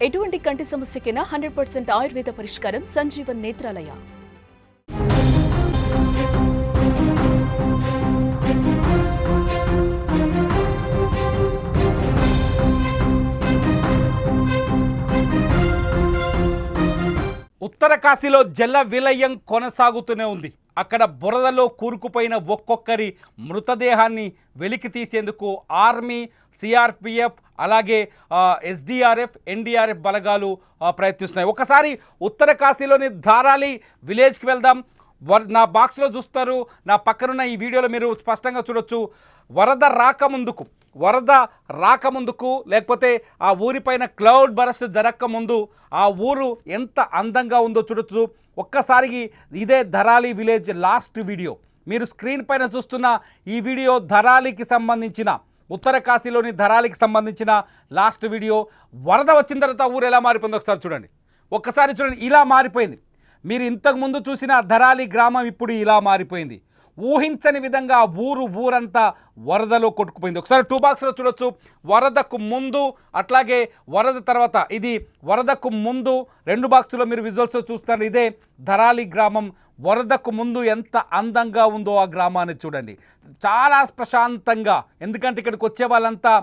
ఎటువంటి కంటి సమస్యకైనా 100% ఆయుర్వేద పరిష్కారం సంజీవన్ నేత్రాలయ. ఉత్తర కాశీలో జల విలయం కొనసాగుతూనే ఉంది. అక్కడ బురదలో కూరుకుపోయిన ఒక్కొక్కరి మృతదేహాన్ని వెలికి తీసేందుకు ఆర్మీ, సిఆర్పిఎఫ్, అలాగే ఎస్డిఆర్ఎఫ్, ఎన్డీఆర్ఎఫ్ బలగాలు ప్రయత్నిస్తున్నాయి. ఒకసారి ఉత్తర కాశీలోని ధారాలి విలేజ్కి వెళ్దాం. నా బాక్స్లో చూస్తారు, నా పక్కనున్న ఈ వీడియోలో మీరు స్పష్టంగా చూడొచ్చు. వరద రాకముందుకు లేకపోతే ఆ ఊరిపైన క్లౌడ్ బరస్ట్ జరగకముందు ఆ ఊరు ఎంత అందంగా ఉందో చూడొచ్చు. ఒక్కసారికి ఇదే ధరాలి విలేజ్ లాస్ట్ వీడియో. మీరు స్క్రీన్ పైన చూస్తున్న ఈ వీడియో ధరాలికి సంబంధించిన, ఉత్తర కాశీలోని ధరాలికి సంబంధించిన లాస్ట్ వీడియో. వరద వచ్చిన తర్వాత ఊరు ఎలా మారిపోయిందో ఒకసారి చూడండి. ఇలా మారిపోయింది. మీరు ఇంతకుముందు చూసిన ధరాలి గ్రామం ఇప్పుడు ఇలా మారిపోయింది. ఊహించని విధంగా ఊరంతా వరదలో కొట్టుకుపోయింది. ఒకసారి 2 బాక్స్లో చూడొచ్చు. వరదకు ముందు అట్లాగే వరద తర్వాత. ఇది వరదకు ముందు 2 బాక్స్లో మీరు విజువల్స్లో చూస్తారు. ఇదే ధరాలి గ్రామం. వరదకు ముందు ఎంత అందంగా ఉందో ఆ గ్రామాన్ని చూడండి. చాలా ప్రశాంతంగా, ఎందుకంటే ఇక్కడికి వచ్చే వాళ్ళంతా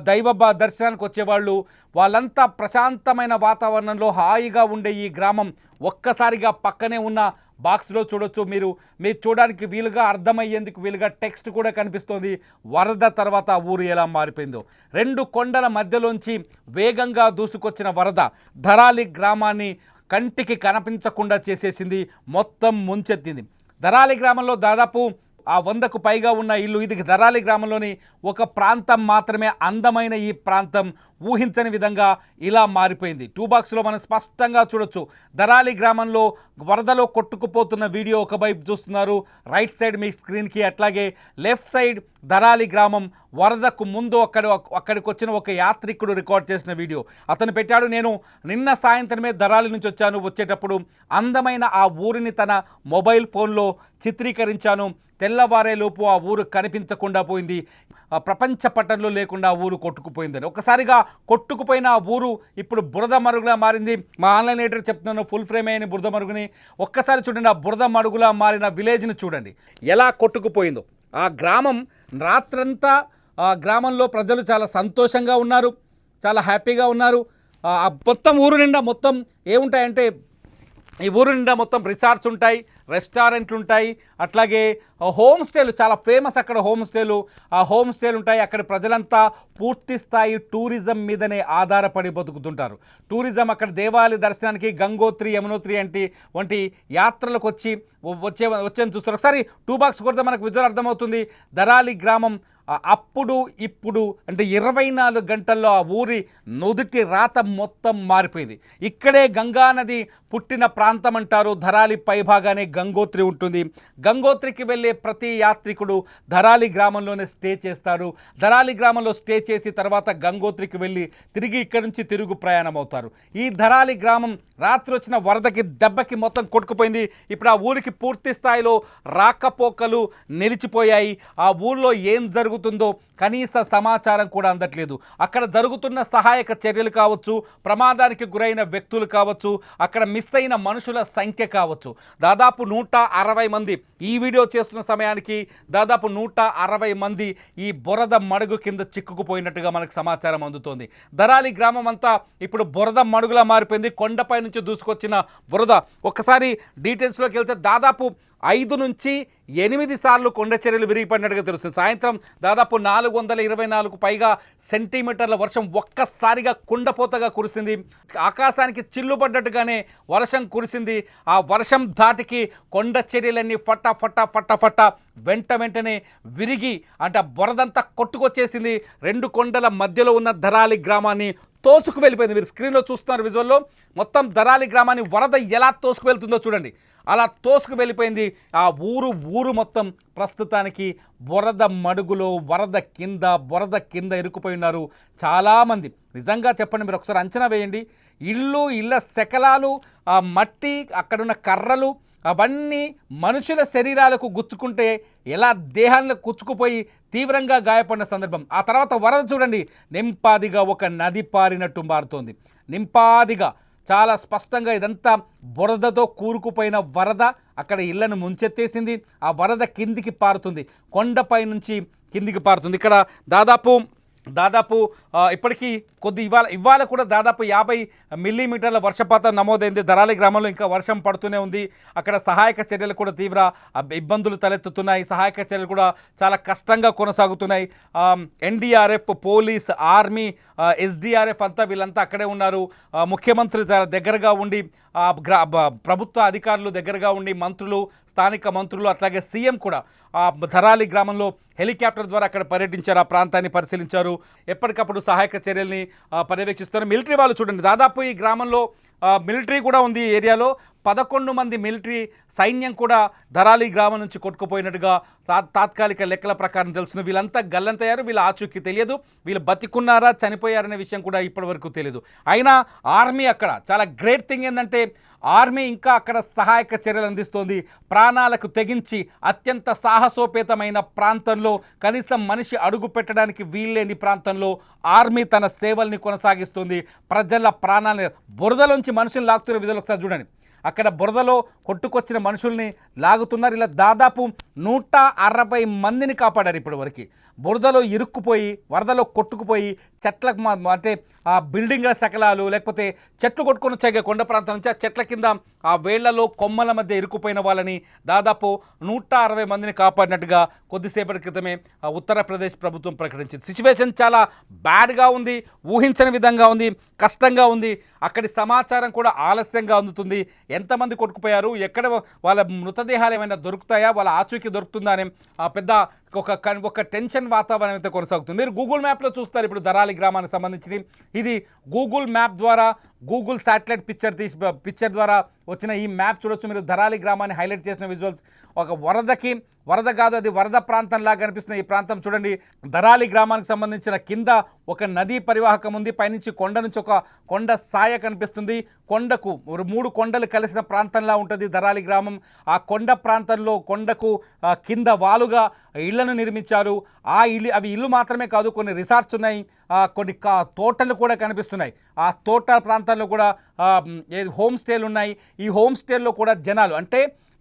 దైవ దర్శనానికి వచ్చేవాళ్ళు, వాళ్ళంతా ప్రశాంతమైన వాతావరణంలో హాయిగా ఉండే ఈ గ్రామం ఒక్కసారిగా పక్కనే ఉన్న బాక్స్లో చూడొచ్చు. మీరు చూడడానికి వీలుగా, అర్థమయ్యేందుకు వీలుగా టెక్స్ట్ కూడా కనిపిస్తోంది. వరద తర్వాత ఊరు ఎలా మారిపోయిందో. 2 కొండల మధ్యలోంచి వేగంగా దూసుకొచ్చిన వరద ధరాలి గ్రామాన్ని కంటికి కనిపించకుండా చేసేసింది, మొత్తం ముంచెత్తింది. ధరాలి గ్రామంలో దాదాపు 100కు పైగా ఉన్న ఇల్లు. ఇది ధరాలి గ్రామంలోని ఒక ప్రాంతం మాత్రమే. అందమైన ఈ ప్రాంతం ఊహించని విధంగా ఇలా మారిపోయింది. 2 బాక్స్లో మనం స్పష్టంగా చూడొచ్చు. ధరాలి గ్రామంలో వరదలో కొట్టుకుపోతున్న వీడియో ఒకవైపు చూస్తున్నారు రైట్ సైడ్ మీ స్క్రీన్కి. అట్లాగే లెఫ్ట్ సైడ్ ధరాలి గ్రామం వరదకు ముందు అక్కడికి వచ్చిన ఒక యాత్రికుడు రికార్డ్ చేసిన వీడియో అతను పెట్టాడు. నేను నిన్న సాయంత్రమే ధరాలి నుంచి వచ్చేటప్పుడు అందమైన ఆ ఊరిని తన మొబైల్ ఫోన్లో చిత్రీకరించాను. తెల్లవారేలోపు ఆ ఊరు కనిపించకుండా పోయింది, ప్రపంచ పటంలో లేకుండా ఆ ఊరు కొట్టుకుపోయిందని. ఒకసారిగా కొట్టుకుపోయిన ఆ ఊరు ఇప్పుడు బురద మరుగులా మారింది. మా ఆన్లైన్ ఎడిటర్ చెప్తున్నాను, ఫుల్ ఫ్రేమ్ అయిన బురద మరుగుని ఒక్కసారి చూడండి. ఆ బురద మరుగులా మారిన విలేజ్ని చూడండి ఎలా కొట్టుకుపోయిందో. ఆ గ్రామం రాత్రంతా ఆ గ్రామంలో ప్రజలు చాలా సంతోషంగా ఉన్నారు, చాలా హ్యాపీగా ఉన్నారు. మొత్తం ఊరు నిండా మొత్తం ఏముంటాయంటే, ఈ ఊరు నిండా మొత్తం రిసార్ట్స్ ఉంటాయి, రెస్టారెంట్లు ఉంటాయి, అట్లాగే హోమ్ స్టేలు చాలా ఫేమస్ అక్కడ హోమ్ స్టేలు. ఆ హోమ్ స్టేలు ఉంటాయి. అక్కడ ప్రజలంతా పూర్తి స్థాయి టూరిజం మీదనే ఆధారపడి బతుకుతుంటారు. టూరిజం అక్కడ దేవాలయ దర్శనానికి గంగోత్రి, యమునోత్రి వంటి యాత్రలకు వచ్చేని చూస్తారు. ఒకసారి 2 బాక్స్ కొడితే మనకు విజువల్ అర్థమవుతుంది. ధరాలి గ్రామం అప్పుడు ఇప్పుడు అంటే 24 గంటల్లో ఆ ఊరి నుదుటి రాత మొత్తం మారిపోయింది. ఇక్కడే గంగా నది పుట్టిన ప్రాంతం అంటారు. ధరాలి పైభాగానే గంగోత్రి ఉంటుంది. గంగోత్రికి వెళ్ళే ప్రతి యాత్రికుడు ధరాలి గ్రామంలోనే స్టే చేస్తారు. ధరాలి గ్రామంలో స్టే చేసి తర్వాత గంగోత్రికి వెళ్ళి తిరిగి ఇక్కడి నుంచి తిరుగు ప్రయాణం అవుతారు. ఈ ధరాలి గ్రామం రాత్రి వచ్చిన వరదకి దెబ్బకి మొత్తం కొట్టుకుపోయింది. ఇప్పుడు ఆ ఊరికి పూర్తి స్థాయిలో రాకపోకలు నిలిచిపోయాయి. ఆ ఊళ్ళో ఏం జరుగుతుందో కనీస సమాచారం కూడా అందట్లేదు. అక్కడ జరుగుతున్న సహాయక చర్యలు కావచ్చు, ప్రమాదానికి గురైన వ్యక్తులు కావచ్చు, అక్కడ మిస్ అయిన మనుషుల సంఖ్య కావచ్చు. దాదాపు 160 మంది ఈ వీడియో చేస్తున్న సమయానికి దాదాపు 160 మంది ఈ బురద మడుగు కింద చిక్కుకుపోయినట్టుగా మనకు సమాచారం అందుతోంది. ధరాలి గ్రామం అంతా ఇప్పుడు బురద మడుగులా మారిపోయింది. కొండపై నుంచి దూసుకొచ్చిన బురద. ఒక్కసారి డీటెయిల్స్లోకి వెళ్తే దాదాపు 5 నుంచి 8 సార్లు కొండ చర్యలు విరిగిపడినట్టుగా తెలుస్తుంది. సాయంత్రం దాదాపు 424 పైగా సెంటీమీటర్ల వర్షం ఒక్కసారిగా కుండపోతగా కురిసింది. ఆకాశానికి చిల్లుపడ్డట్టుగానే వర్షం కురిసింది. ఆ వర్షం ధాటికి కొండ చర్యలన్నీ ఫట్ట వెంటనే విరిగి అంటే బురదంతా కొట్టుకొచ్చేసింది. 2 కొండల మధ్యలో ఉన్న ధరాలి గ్రామాన్ని తోసుకు వెళ్ళిపోయింది. మీరు స్క్రీన్లో చూస్తున్నారు విజువల్లో. మొత్తం ధరాలి గ్రామాన్ని వరద ఎలా తోసుకు వెళ్తుందో చూడండి. అలా తోసుకు వెళ్ళిపోయింది. ఆ ఊరు మొత్తం ప్రస్తుతానికి బురద మడుగులో బురద కింద ఇరుక్కుపోయి ఉన్నారు చాలామంది. నిజంగా చెప్పండి, మీరు ఒకసారి అంచనా వేయండి. ఇళ్ళ శకలాలు, మట్టి, అక్కడున్న కర్రలు, అవన్నీ మనుషుల శరీరాలకు గుచ్చుకుంటే ఎలా దేహాలను గుచ్చుకుపోయి తీవ్రంగా గాయపడిన సందర్భం. ఆ తర్వాత వరద చూడండి, నింపాదిగా ఒక నది పారినట్టు మారుతోంది. నింపాదిగా చాలా స్పష్టంగా ఇదంతా బురదతో కూరుకుపోయిన వరద అక్కడ ఇళ్లను ముంచెత్తేసింది. ఆ వరద కిందికి పారుతుంది, కొండపై నుంచి కిందికి పారుతుంది. ఇక్కడ దాదాపు ఇప్పటికీ ఇవాళ కూడా దాదాపు 50 మిల్లీమీటర్ల వర్షపాతం నమోదైంది. ధరాలి గ్రామంలో ఇంకా వర్షం పడుతూనే ఉంది. అక్కడ సహాయక చర్యలు కూడా తీవ్ర ఇబ్బందులు తలెత్తుతున్నాయి. సహాయక చర్యలు కూడా చాలా కష్టంగా కొనసాగుతున్నాయి. ఎన్డీఆర్ఎఫ్, పోలీస్, ఆర్మీ, ఎస్డీఆర్ఎఫ్ అంతా వీళ్ళంతా అక్కడే ఉన్నారు. ముఖ్యమంత్రి దగ్గరగా ఉండి, ప్రభుత్వ అధికారులు దగ్గరగా ఉండి, మంత్రులు, స్థానిక మంత్రులు, అట్లాగే సీఎం కూడా ధరాలి గ్రామంలో హెలికాప్టర్ ద్వారా అక్కడ పర్యటించారు, ఆ ప్రాంతాన్ని పరిశీలించారు. ఎప్పటికప్పుడు సహాయక చర్యల్ని పర్యవేక్షిస్తారు. మిలిటరీ వాళ్ళు చూడండి, దాదాపు ఈ గ్రామంలో మిలిటరీ కూడా ఉంది. ఈ ఏరియాలో 11 మంది మిలిటరీ సైన్యం కూడా ధరాలి గ్రామం నుంచి కొట్టుకుపోయినట్టుగా తాత్కాలిక లెక్కల ప్రకారం తెలుస్తుంది. వీళ్ళంతా గల్లంతయ్యారు, వీళ్ళ ఆచూకీ తెలియదు, వీళ్ళు బతికున్నారా చనిపోయారనే విషయం కూడా ఇప్పటివరకు తెలియదు. అయినా ఆర్మీ అక్కడ చాలా గ్రేట్ థింగ్ ఏంటంటే ఆర్మీ ఇంకా అక్కడ సహాయక చర్యలు అందిస్తోంది. ప్రాణాలకు తెగించి అత్యంత సాహసోపేతమైన ప్రాంతంలో, కనీసం మనిషి అడుగు పెట్టడానికి వీల్లేని ప్రాంతంలో ఆర్మీ తన సేవల్ని కొనసాగిస్తుంది. ప్రజల ప్రాణాలను బురదలోంచి మనుషులు లాగుతున్న విధులు ఒకసారి చూడండి. అక్కడ బురదలో కొట్టుకొచ్చిన మనుషుల్ని లాగుతున్నారు. ఇలా దాదాపు 160 మందిని కాపాడారు ఇప్పటి వరకు. బురదలో ఇరుక్కుపోయి, వరదలో కొట్టుకుపోయి, చెట్లకు అంటే ఆ బిల్డింగ్ల శకలాలు, లేకపోతే చెట్లు కొట్టుకొని వచ్చాయి కొండ ప్రాంతం నుంచి, ఆ చెట్ల కింద ఆ వేళ్లలో కొమ్మల మధ్య ఇరుక్కుపోయిన వాళ్ళని దాదాపు 160 మందిని కాపాడినట్టుగా కొద్దిసేపటి క్రితమే ఉత్తరప్రదేశ్ ప్రభుత్వం ప్రకటించింది. సిచ్యువేషన్ చాలా బ్యాడ్గా ఉంది, ఊహించని విధంగా ఉంది, కష్టంగా ఉంది. అక్కడి సమాచారం కూడా ఆలస్యంగా అందుతుంది. ఎంతమంది కొట్టుకుపోయారు, ఎక్కడ వాళ్ళ మృతదేహాలు ఏమైనా దొరుకుతాయా, వాళ్ళ ఆచూకీ దొరుకుతుందా అనే పెద్ద ఒక టెన్షన్ వాతావరణం అయితే కొనసాగుతుంది. మీరు గూగుల్ మ్యాప్లో చూస్తారు ఇప్పుడు ధరాలి గ్రామానికి సంబంధించింది. ఇది గూగుల్ మ్యాప్ ద్వారా, గూగుల్ శాటిలైట్ పిక్చర్ ద్వారా వచ్చిన ఈ మ్యాప్ చూడొచ్చు మీరు. ధరాలి గ్రామాన్ని హైలైట్ చేసిన విజువల్స్. ఒక వరద కాదు, అది వరద ప్రాంతంలాగా కనిపిస్తున్న ఈ ప్రాంతం చూడండి. ధరాలి గ్రామానికి సంబంధించిన కింద ఒక నదీ పరివాహకం ఉంది, పైనుంచి కొండ నుంచి ఒక కొండ సాయ కనిపిస్తుంది. కొండకు 3 కొండలు కలిసిన ప్రాంతంలా ఉంటుంది ధరాలి గ్రామం. ఆ కొండ ప్రాంతంలో కొండకు కింద వాలుగా ఇళ్లను నిర్మించారు. అవి ఇల్లు మాత్రమే కాదు, కొన్ని రిసార్ట్స్ ఉన్నాయి, కొన్ని తోటలు కూడా కనిపిస్తున్నాయి. ఆ తోట ప్రాంతాల్లో కూడా హోమ్ స్టేలు ఉన్నాయి. ఈ హోమ్ స్టేల్లో కూడా జనాలు, అంటే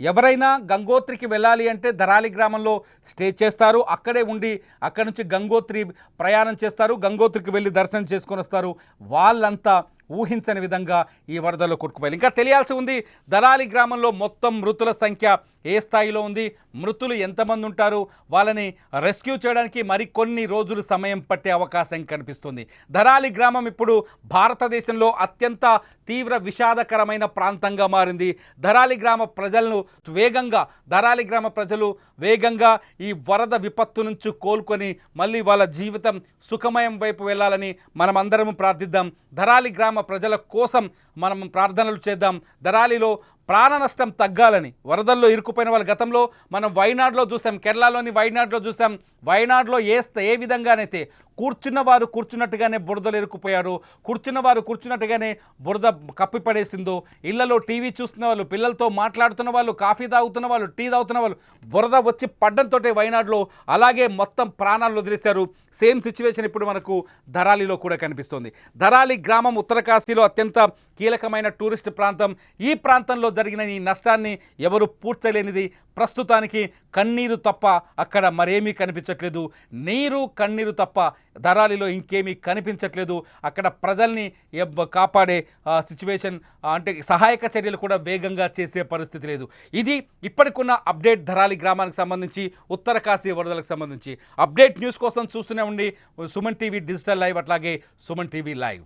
ఎవరైనా గంగోత్రికి వెళ్ళాలి అంటే ధరాలి గ్రామంలో స్టే చేస్తారు, అక్కడే ఉండి అక్కడి నుంచి గంగోత్రి ప్రయాణం చేస్తారు, గంగోత్రికి వెళ్ళి దర్శనం చేసుకొని వస్తారు. వాళ్ళంతా ఊహించని విధంగా ఈ వరదలో కొట్టుకుపోయారు. ఇంకా తెలియాల్సి ఉంది ధరాలి గ్రామంలో మొత్తం మృతుల సంఖ్య ఏ స్థాయిలో ఉంది, మృతులు ఎంతమంది ఉంటారు, వాళ్ళని రెస్క్యూ చేయడానికి మరికొన్ని రోజులు సమయం పట్టే అవకాశం కనిపిస్తుంది. ధరాలి గ్రామం ఇప్పుడు భారతదేశంలో అత్యంత తీవ్ర విషాదకరమైన ప్రాంతంగా మారింది. ధరాలి గ్రామ ప్రజలు వేగంగా ఈ వరద విపత్తు నుంచి కోలుకొని మళ్ళీ వాళ్ళ జీవితం సుఖమయం వైపు వెళ్ళాలని మనం అందరం ప్రార్థిద్దాం. ధరాలి గ్రామ ప్రజల కోసం మనం ప్రార్థనలు చేద్దాం. ధరాలిలో ప్రాణ నష్టం తగ్గాలని, వరదల్లో ఇరుక్కుపోయిన వాళ్ళు గతంలో మనం వైనాడులో చూసాం, కేరళలోని వైనాడులో చూసాం. వైనాడులో ఏ విధంగానైతే కూర్చున్నవారు కూర్చున్నట్టుగానే బురదలు ఇరుక్కుపోయారు, కూర్చున్నవారు కూర్చున్నట్టుగానే బురద కప్పిపడేసిందో, ఇళ్లలో టీవీ చూస్తున్న వాళ్ళు, పిల్లలతో మాట్లాడుతున్న వాళ్ళు, కాఫీ తాగుతున్న వాళ్ళు, టీ తాగుతున్న వాళ్ళు బురద వచ్చి పడ్డంతో వైనాడులో అలాగే మొత్తం ప్రాణాలు వదిలేశారు. సేమ్ సిచ్యువేషన్ ఇప్పుడు మనకు ధరాలిలో కూడా కనిపిస్తుంది. ధరాలి గ్రామం ఉత్తరకాశీలో అత్యంత కీలకమైన టూరిస్ట్ ప్రాంతం. ఈ ప్రాంతంలో జరిగిన ఈ నష్టాన్ని ఎవరు పూడ్చలేనిది. ప్రస్తుతానికి కన్నీరు తప్ప అక్కడ మరేమీ కనిపించట్లేదు. నీరు, కన్నీరు తప్ప ధరాలిలో ఇంకేమీ కనిపించట్లేదు. అక్కడ ప్రజల్ని కాపాడే సిచ్యువేషన్, అంటే సహాయక చర్యలు కూడా వేగంగా చేసే పరిస్థితి లేదు. ఇది ఇప్పటికున్న అప్డేట్ ధరాలి గ్రామానికి సంబంధించి, ఉత్తరకాశీ వరదలకు సంబంధించి. అప్డేట్ న్యూస్ కోసం చూస్తూనే ఉండి సుమన్ టీవీ డిజిటల్ లైవ్, అట్లాగే సుమన్ టీవీ లైవ్.